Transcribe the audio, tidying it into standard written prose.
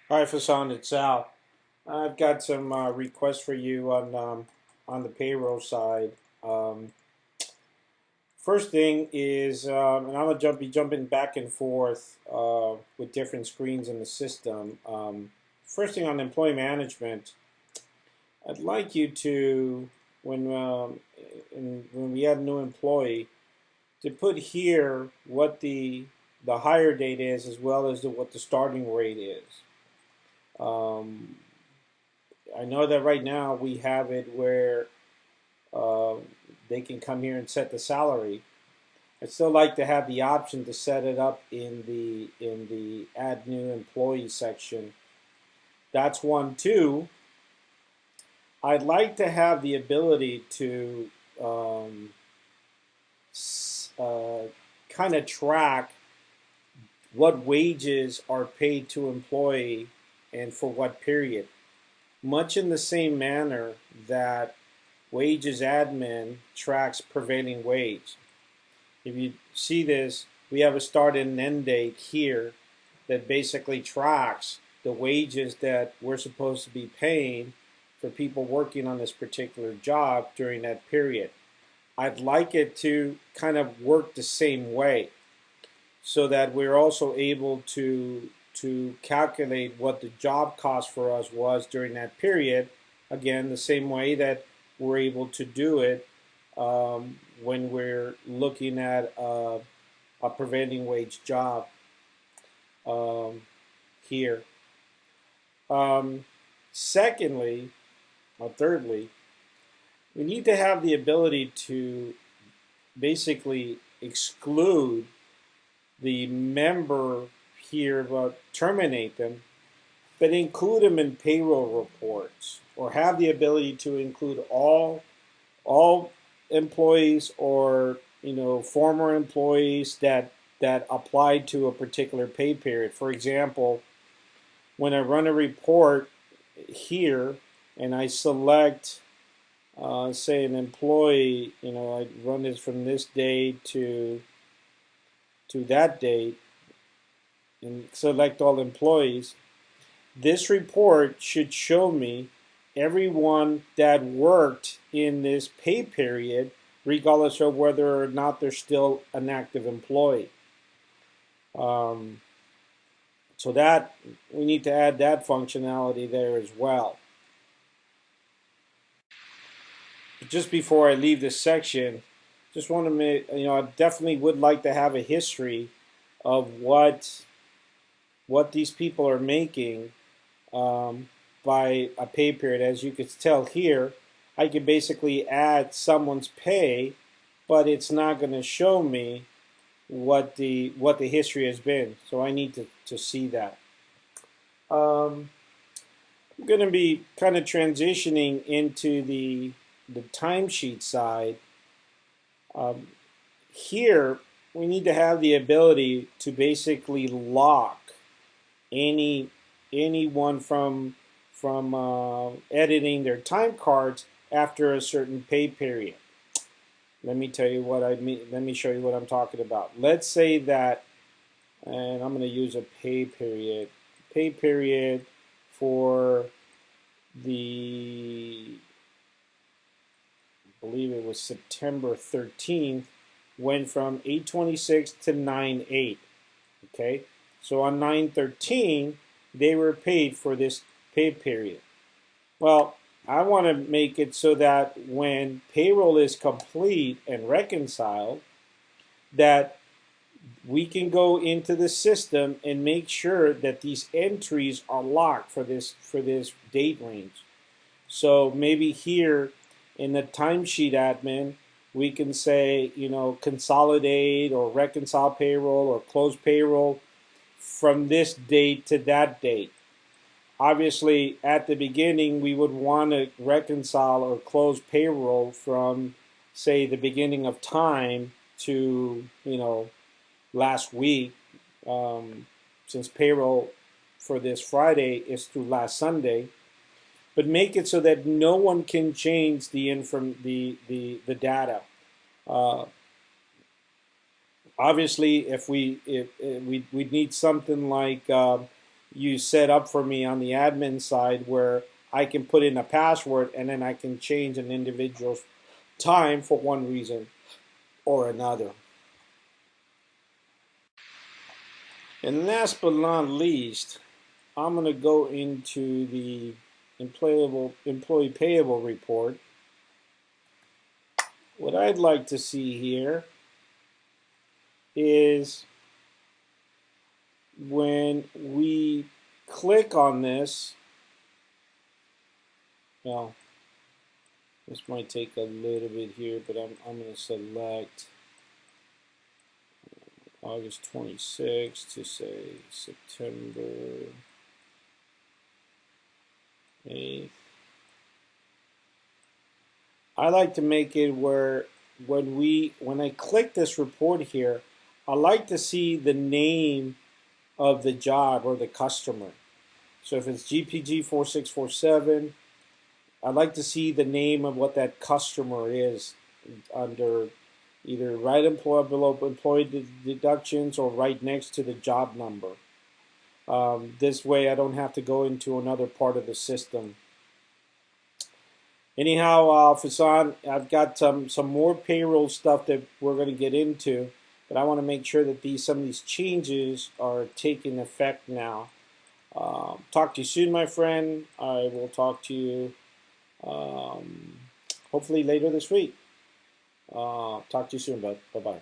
Hi, Fasan, it's Sal. I've got some requests for you on the payroll side. Um, First thing is, and I'm gonna be jumping back and forth with different screens in the system. First thing on employee management, I'd like you to, when we add a new employee, to put here what the hire date is, as well as what the starting rate is. Um, I know that right now we have it where uh, they can come here and set the salary. I'd still like to have the option to set it up in the add new employee section. That's one. Two, I'd like to have the ability to um, uh, kind of track what wages are paid to employee and for what period. Much in the same manner that wages admin tracks prevailing wage. If you see this, we have a start and end date here that basically tracks the wages that we're supposed to be paying for people working on this particular job during that period. I'd like it to kind of work the same way so that we're also able to calculate what the job cost for us was during that period. Again, the same way that we're able to do it when we're looking at a prevailing wage job um, here. Um, Secondly, or thirdly, we need to have the ability to basically exclude the member here, but terminate them, but include them in payroll reports, or have the ability to include all employees, or former employees that applied to a particular pay period. For example, when I run a report here and I select, say, an employee, I run this from this date to that date and select all employees. This report should show me everyone that worked in this pay period, regardless of whether or not they're still an active employee. Um, so that we need to add that functionality there as well. Just before I leave this section, just want to make, I definitely would like to have a history of what these people are making um, by a pay period. As you can tell here, I can basically add someone's pay, but it's not going to show me what the history has been. So I need to see that. Um, I'm going to be kind of transitioning into the timesheet side. Um, Here, we need to have the ability to basically lock any anyone from editing their time cards after a certain pay period. Let me tell you what I mean. Let me show you what I'm talking about. Let's say that, and I'm going to use a pay period. Pay period for the, I believe it was September 13th, went from 8/26 to 9/8. Okay, so on 9/13 they were paid for this pay period. Well, I want to make it so that when payroll is complete and reconciled, that we can go into the system and make sure that these entries are locked for this date range. So maybe here in the timesheet admin, we can say, consolidate or reconcile payroll or close payroll from this date to that date. Obviously, at the beginning, we would want to reconcile or close payroll from, say, the beginning of time to, last week, um, since payroll for this Friday is through last Sunday. But make it so that no one can change the data. Uh, Obviously, if we need something like you set up for me on the admin side where I can put in a password and then I can change an individual's time for one reason or another. And last but not least, I'm going to go into the employee payable report. What I'd like to see here is when we click on this, well, this might take a little bit here, but I'm going to select August 26th to say September 8th. I like to make it where when I click this report here, I like to see the name of the job or the customer. So if it's GPG 4647, I'd like to see the name of what that customer is under either right below employee deductions or right next to the job number. This way I don't have to go into another part of the system. Anyhow, Fasan, I've got some more payroll stuff that we're going to get into, but I want to make sure that some of these changes are taking effect now. Talk to you soon, my friend. I will talk to you hopefully later this week. Talk to you soon, bud. Bye-bye.